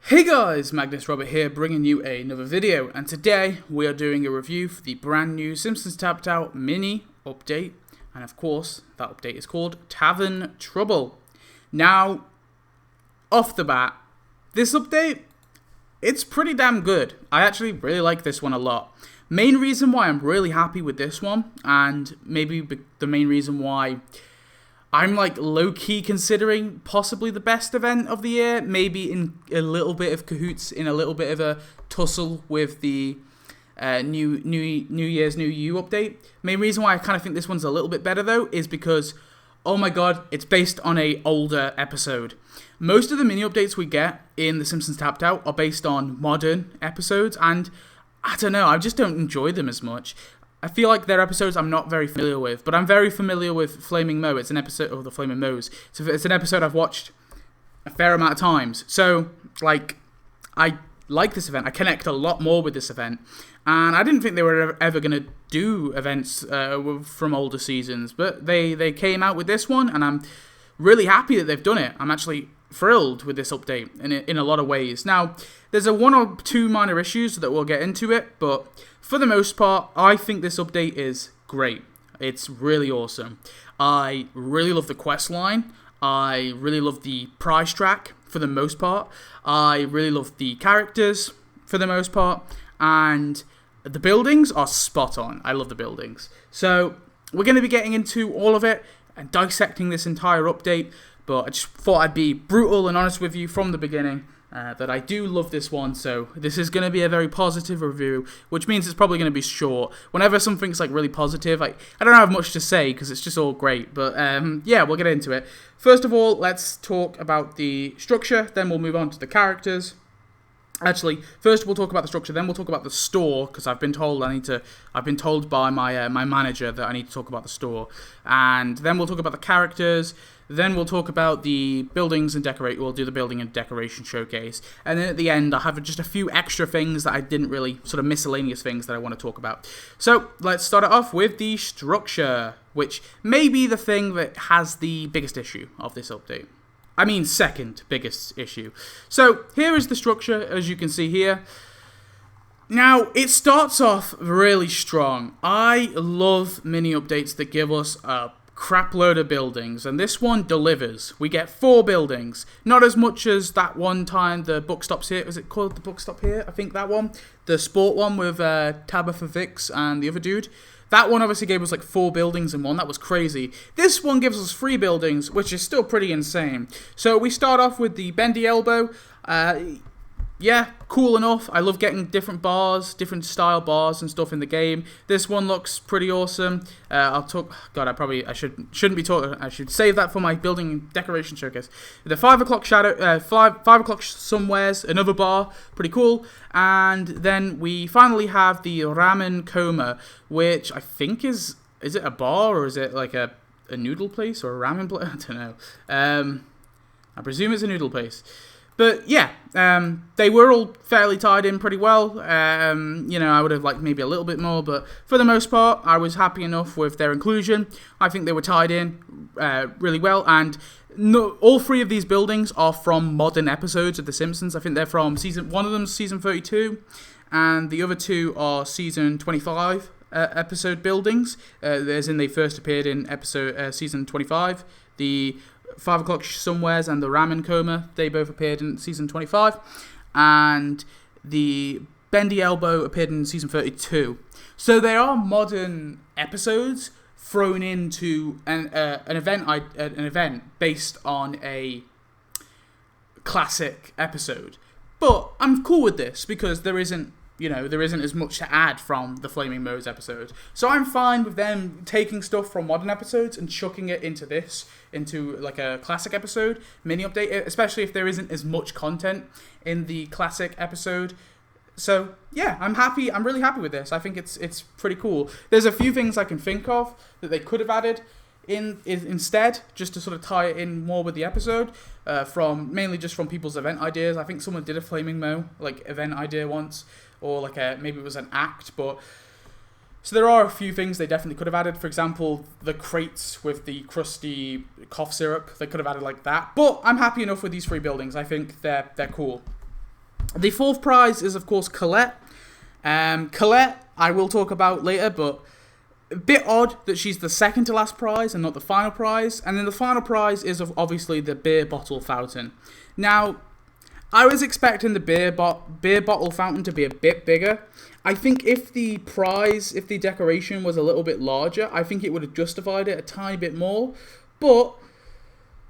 Hey guys, Magnus here bringing you another video, and today we are doing a review for the brand new Simpsons Tapped Out mini update, and of course that update is called Tavern Trouble. Now, off the bat, this update, it's pretty damn good. I actually really like this one a lot. Main reason why I'm really happy with this one, and maybe the main reason why I'm like low-key considering possibly the best event of the year, maybe in a little bit of cahoots, in a little bit of a tussle with the New Year's New You update. Main reason why I kind of think this one's a little bit better though is because, oh my god, it's based on a older episode. Most of the mini updates we get in The Simpsons Tapped Out are based on modern episodes, and I don't know, I just don't enjoy them as much. I feel like they're episodes I'm not very familiar with, but I'm very familiar with Flaming Moe. It's an episode of the Flaming Moes. So it's an episode I've watched a fair amount of times. So, like, I like this event. I connect a lot more with this event. And I didn't think they were ever going to do events from older seasons, but they came out with this one, and I'm really happy that they've done it. I'm actually thrilled with this update in a lot of ways. Now, there's a one or two minor issues that we'll get into it, but for the most part, I think this update is great. It's really awesome. I really love the quest line. I really love the prize track for the most part. I really love the characters for the most part, and the buildings are spot on. I love the buildings. So we're going to be getting into all of it and dissecting this entire update, but I just thought I'd be brutal and honest with you from the beginning that I do love this one, so this is going to be a very positive review, which means it's probably going to be short. Whenever something's like really positive, I don't have much to say because it's just all great, but yeah, we'll get into it. First of all, let's talk about the structure, then we'll move on to the characters. Actually, first we'll talk about the structure, then we'll talk about the store, because I've been told by my manager that I need to talk about the store, and then we'll talk about the characters. Then we'll talk about the buildings and we'll do the building and decoration showcase. And then at the end, I'll have just a few extra things that I didn't really, sort of miscellaneous things that I want to talk about. So let's start it off with the structure, which may be the thing that has the biggest issue of this update. I mean, second biggest issue. So here is the structure, as you can see here. Now, it starts off really strong. I love mini updates that give us a crap load of buildings, and this one delivers. We get 4 buildings, not as much as that one time the book stops here. Is it called the book stop here? I think that one, the sport one with Tabitha Vix and the other dude. That one obviously gave us like 4 buildings in one. That was crazy. This one gives us 3 buildings, which is still pretty insane. So we start off with the bendy elbow. Yeah, cool enough. I love getting different bars, different style bars and stuff in the game. This one looks pretty awesome. I'll talk. God, I shouldn't be talking. I should save that for my building and decoration showcase. The 5 o'clock shadow, 5 o'clock somewheres, another bar, pretty cool. And then we finally have the ramen coma, which I think is it a bar or is it like a noodle place or a ramen place? I don't know. I presume it's a noodle place. But yeah, they were all fairly tied in pretty well. I would have liked maybe a little bit more, but for the most part, I was happy enough with their inclusion. I think they were tied in really well, and all 3 of these buildings are from modern episodes of The Simpsons. I think they're from one of them's season 32, and the other 2 are season 25 episode buildings. As in they first appeared in season 25. The 5 o'clock somewheres and the ramen coma, they both appeared in season 25, and the bendy elbow appeared in season 32. So they are modern episodes thrown into an event based on a classic episode. But I'm cool with this because there isn't as much to add from the Flaming Moes episode. So I'm fine with them taking stuff from modern episodes and chucking it into like a classic episode, mini update, especially if there isn't as much content in the classic episode. So yeah, I'm really happy with this. I think it's pretty cool. There's a few things I can think of that they could have added instead, just to sort of tie it in more with the episode, mainly just from people's event ideas. I think someone did a Flaming Moe like event idea once, or like maybe it was an act, but so there are a few things they definitely could have added. For example, the crates with the crusty cough syrup, they could have added like that. But I'm happy enough with these 3 buildings. I think they're cool. The fourth prize is, of course, Colette. Colette, I will talk about later, but a bit odd that she's the second to last prize and not the final prize. And then the final prize is obviously the beer bottle fountain. Now, I was expecting the beer bottle fountain to be a bit bigger. I think if the decoration was a little bit larger, I think it would have justified it a tiny bit more. But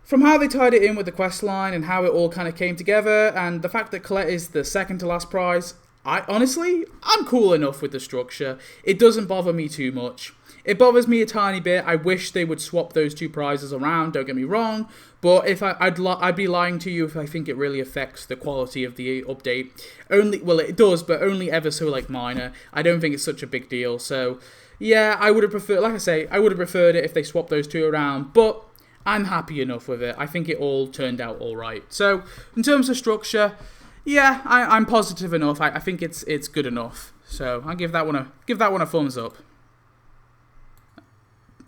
from how they tied it in with the quest line and how it all kind of came together, and the fact that Colette is the second to last prize, I'm cool enough with the structure. It doesn't bother me too much. It bothers me a tiny bit. I wish they would swap those two prizes around, don't get me wrong. But if I'd be lying to you if I think it really affects the quality of the update. Well, it does, but only ever so minor. I don't think it's such a big deal. So, yeah, I would have preferred, like I say, I would have preferred it if they swapped those two around. But I'm happy enough with it. I think it all turned out all right. So, in terms of structure, yeah, I'm positive enough. I think it's good enough. So, I'll give that one a thumbs up.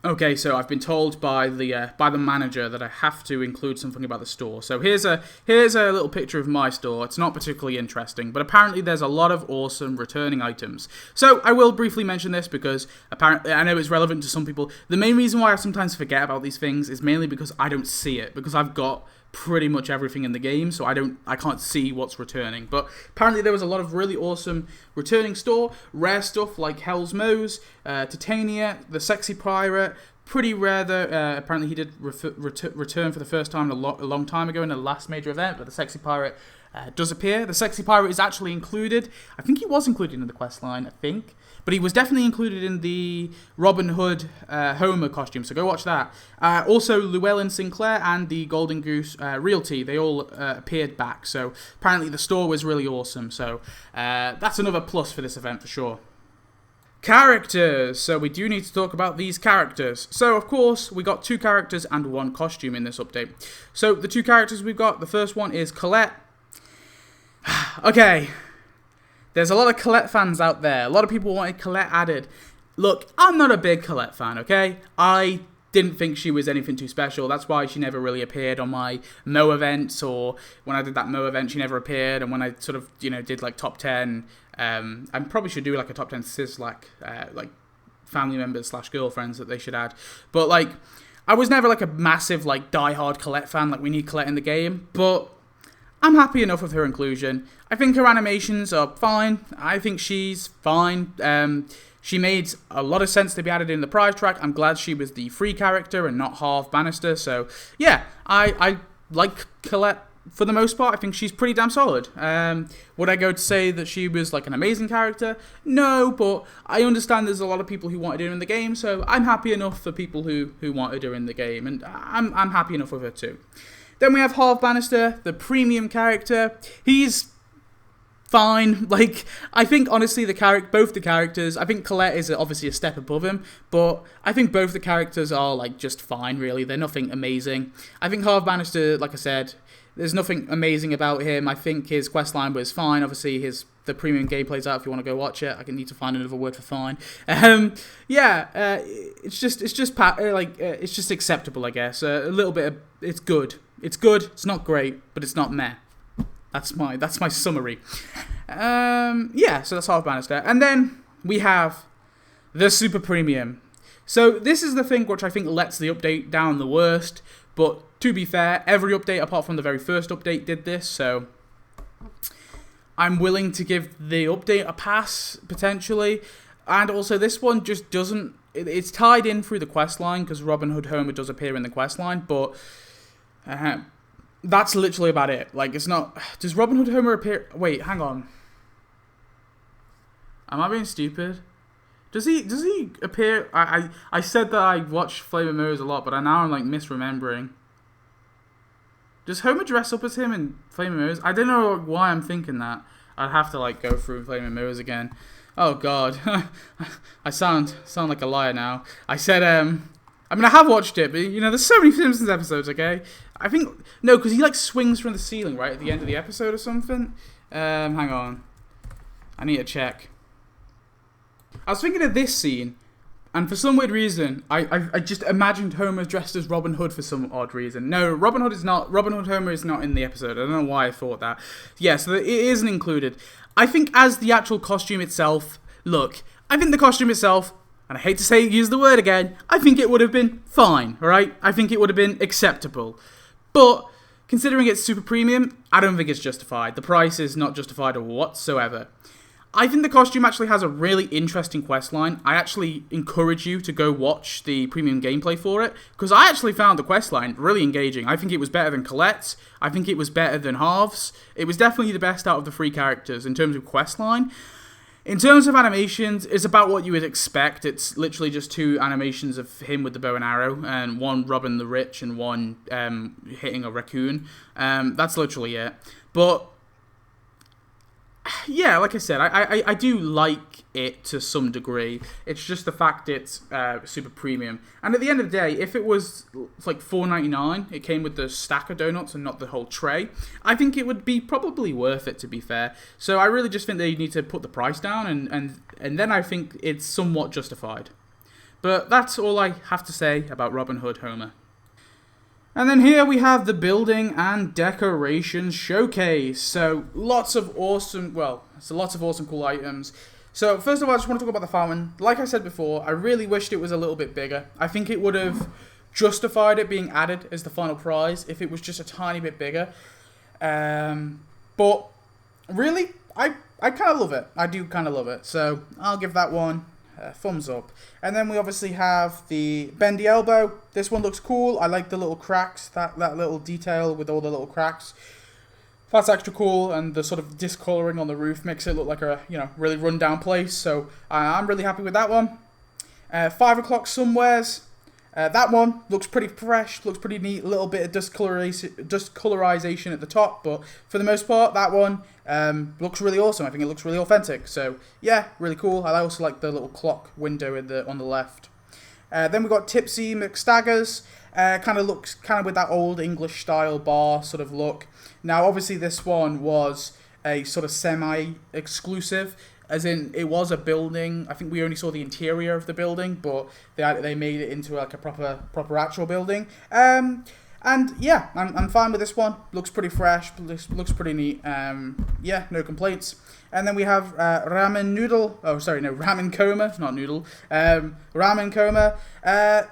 Okay, so I've been told by the manager that I have to include something about the store. So here's a little picture of my store. It's not particularly interesting, but apparently there's a lot of awesome returning items. So I will briefly mention this because apparently I know it's relevant to some people. The main reason why I sometimes forget about these things is mainly because I don't see it, because I've got pretty much everything in the game, so I can't see what's returning. But apparently there was a lot of really awesome returning store, rare stuff like Hell's Moe's, Titania, the Sexy Pirate. Pretty rare though. Apparently he did return for the first time a long time ago in the last major event, but the Sexy Pirate does appear. The Sexy Pirate is actually included. I think he was included in the quest line, but he was definitely included in the Robin Hood Homer costume, so go watch that. Also, Llewellyn Sinclair and the Golden Goose Realty, they all appeared back, so apparently the store was really awesome, so that's another plus for this event for sure. Characters! So we do need to talk about these characters. So, of course, we got 2 characters and 1 costume in this update. So, the 2 characters we've got, the first one is Colette. Okay. There's a lot of Colette fans out there. A lot of people wanted Colette added. Look, I'm not a big Colette fan, okay? I didn't think she was anything too special. That's why she never really appeared on my Mo events, or when I did that Mo event, she never appeared. And when I sort of, did like top 10, I probably should do like a top 10 Sislak, like family members / girlfriends that they should add. But like, I was never like a massive like die-hard Colette fan. Like, we need Colette in the game, but I'm happy enough with her inclusion. I think her animations are fine. I think she's fine. She made a lot of sense to be added in the prize track. I'm glad she was the free character and not half Bannister. So, yeah, I like Colette for the most part. I think she's pretty damn solid. Would I go to say that she was like an amazing character? No, but I understand there's a lot of people who wanted her in the game. So I'm happy enough for people who wanted her in the game. And I'm happy enough with her too. Then we have Half Bannister, the premium character. He's fine. Like, I think honestly both the characters, I think Colette is obviously a step above him, but I think both the characters are like just fine really. They're nothing amazing. I think Half Bannister, like I said, there's nothing amazing about him. I think his questline was fine. Obviously the premium gameplay's out if you want to go watch it. I need to find another word for fine. It's just acceptable, I guess. A little bit of, it's good. It's good. It's not great, but it's not meh. That's my summary. So that's Half Bannister. And then we have the Super Premium. So this is the thing which I think lets the update down the worst. But to be fair, every update apart from the very first update did this. So I'm willing to give the update a pass, potentially. And also this one just doesn't... It's tied in through the quest line because Robin Hood Homer does appear in the quest line. But... that's literally about it. Like, it's not... Does Robin Hood Homer appear... Wait, hang on. Am I being stupid? Does he appear... I said that I watch Flame and Mirrors a lot, but now I'm, like, misremembering. Does Homer dress up as him in Flame and Mirrors? I don't know why I'm thinking that. I'd have to, like, go through Flame and Mirrors again. Oh, God. I sound like a liar now. I said, I mean, I have watched it, but, there's so many Simpsons episodes, okay? I think... No, because he, like, swings from the ceiling, right, at the end of the episode or something? Hang on. I need to check. I was thinking of this scene, And for some weird reason, I just imagined Homer dressed as Robin Hood for some odd reason. No, Robin Hood Homer is not in the episode. I don't know why I thought that. Yeah, so it isn't included. I think as the actual costume itself, look, I think the costume itself, and I hate to use the word again, I think it would have been fine, alright? I think it would have been acceptable. But considering it's super premium, I don't think it's justified. The price is not justified whatsoever. I think the costume actually has a really interesting questline. I actually encourage you to go watch the premium gameplay for it, because I actually found the questline really engaging. I think it was better than Colette's. I think it was better than Harv's. It was definitely the best out of the 3 characters in terms of questline. In terms of animations, it's about what you would expect. It's literally just 2 animations of him with the bow and arrow, and one robbing the rich and one hitting a raccoon. That's literally it. But yeah, like I said, I do like it to some degree. It's just the fact it's super premium. And at the end of the day, if it was like $4.99, it came with the stack of donuts and not the whole tray, I think it would be probably worth it, to be fair. So I really just think they need to put the price down, and then I think it's somewhat justified. But that's all I have to say about Robin Hood Homer. And then here we have the building and decorations showcase. So lots of awesome cool items. So first of all, I just want to talk about the fountain. Like I said before, I really wished it was a little bit bigger. I think it would have justified it being added as the final prize if it was just a tiny bit bigger. But really, I kind of love it. I do kind of love it. So I'll give that one thumbs up. And then we obviously have the bendy elbow. This one looks cool. I like the little cracks, that little detail with all the little cracks. That's extra cool, and the sort of discoloring on the roof makes it look like a really run down place. So I'm really happy with that one. 5 o'clock somewheres. That one looks pretty fresh, looks pretty neat. A little bit of discolorization at the top, but for the most part, that one looks really awesome. I think it looks really authentic. So yeah, really cool. I also like the little clock window on the left. Then we've got Tipsy McStaggers. Looks with that old English style bar sort of look. Now, obviously, this one was a sort of semi-exclusive, as in it was a building. I think we only saw the interior of the building, but they made it into like a proper actual building. And yeah, I'm fine with this one. Looks pretty fresh. Looks pretty neat. Yeah, no complaints. And then we have Ramen Coma, not noodle. Ramen Coma.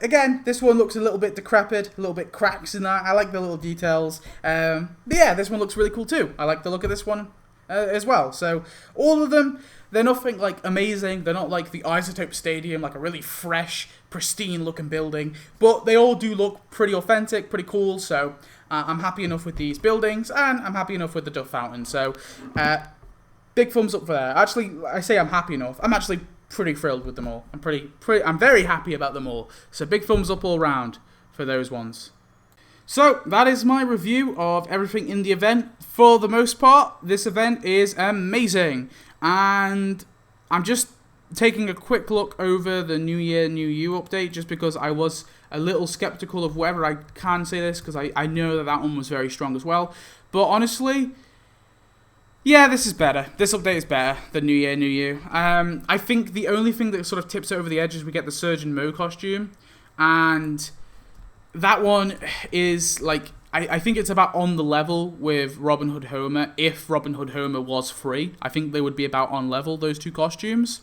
Again, this one looks a little bit decrepit, a little bit cracks in that. I like the little details. But yeah, this one looks really cool too. I like the look of this one as well. So all of them, they're nothing like amazing. They're not like the Isotope Stadium, like a really fresh, pristine looking building. But they all do look pretty authentic, pretty cool. So I'm happy enough with these buildings, and I'm happy enough with the Duff Fountain. So big thumbs up for that. Actually, I say I'm happy enough. I'm actually pretty thrilled with them all. I'm very happy about them all. So big thumbs up all round for those ones. So that is my review of everything in the event. For the most part, this event is amazing. And I'm just taking a quick look over the New Year, New You update, just because I was a little skeptical of whether I can say this, because I know that one was very strong as well. But honestly, yeah, this is better. This update is better than New Year, New You. I think the only thing that sort of tips it over the edge is we get the Surgeon Mo costume. And that one is, like, I think it's about on the level with Robin Hood Homer. If Robin Hood Homer was free, I think they would be about on level, those two costumes.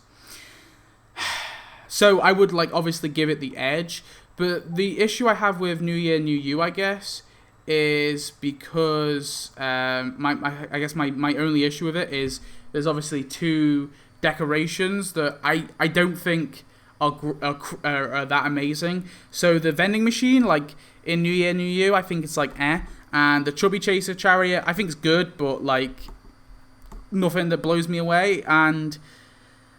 So I would, like, obviously give it the edge. But the issue I have with New Year, New You, I guess, is because I guess my only issue with it is there's obviously 2 decorations that I don't think are that amazing. So the vending machine, like in New Year, New You, I think it's like and the Chubby Chaser chariot, I think it's good, but like nothing that blows me away. And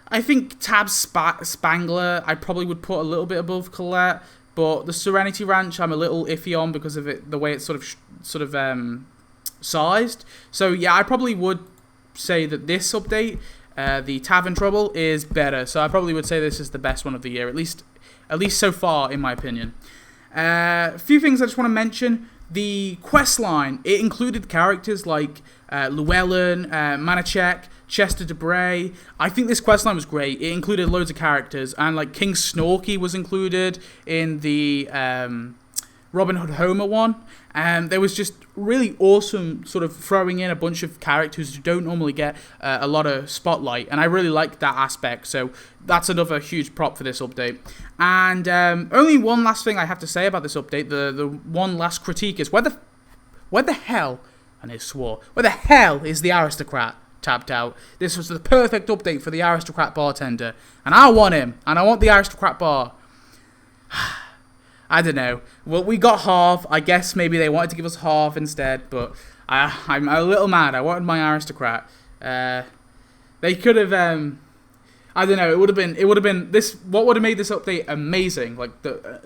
I think Tab's Spangler, I probably would put a little bit above Colette. But the Serenity Ranch, I'm a little iffy on because of the way it's sort of sized. So yeah, I probably would say that this update, the Tavern Trouble, is better. So I probably would say this is the best one of the year, at least so far, in my opinion. A few things I just want to mention. The quest line, it included characters like Llewellyn, Manichek, Chester Debray. I think this questline was great. It included loads of characters, and like King Snorky was included in the Robin Hood Homer one. And there was just really awesome sort of throwing in a bunch of characters who don't normally get a lot of spotlight, and I really liked that aspect. So that's another huge prop for this update. And only one last thing I have to say about this update. The one last critique is where the hell, and I swore, where the hell is the aristocrat tapped out? This was the perfect update for the aristocrat bartender, and I want him, and I want the aristocrat bar. I don't know. Well, we got half. I guess maybe they wanted to give us half instead, but I'm a little mad. I wanted my aristocrat. They could have. I don't know. It would have been this. What would have made this update amazing, like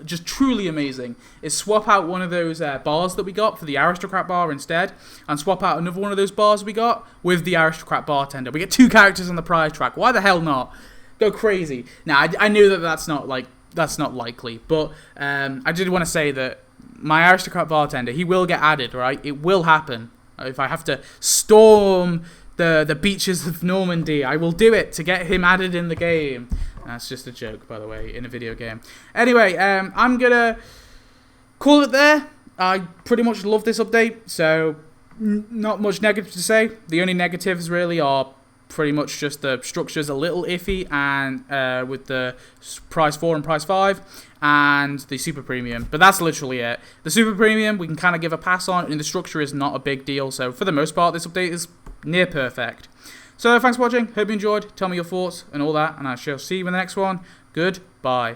just truly amazing, is swap out one of those bars that we got for the aristocrat bar instead, and swap out another one of those bars we got with the aristocrat bartender. We get 2 characters on the prize track. Why the hell not? Go crazy. Now I knew that that's not likely, but I did want to say that my aristocrat bartender, he will get added, right? It will happen. If I have to storm the beaches of Normandy, I will do it to get him added in the game. That's just a joke, by the way, in a video game. Anyway, I'm gonna call it there. I pretty much love this update, so not much negative to say. The only negatives really are pretty much just the structure's a little iffy, and with the prize 4 and prize 5 and the super premium, but that's literally it. The super premium we can kind of give a pass on, and the structure is not a big deal, so for the most part this update is near perfect. So thanks for watching, hope you enjoyed, tell me your thoughts and all that, and I shall see you in the next one. Goodbye.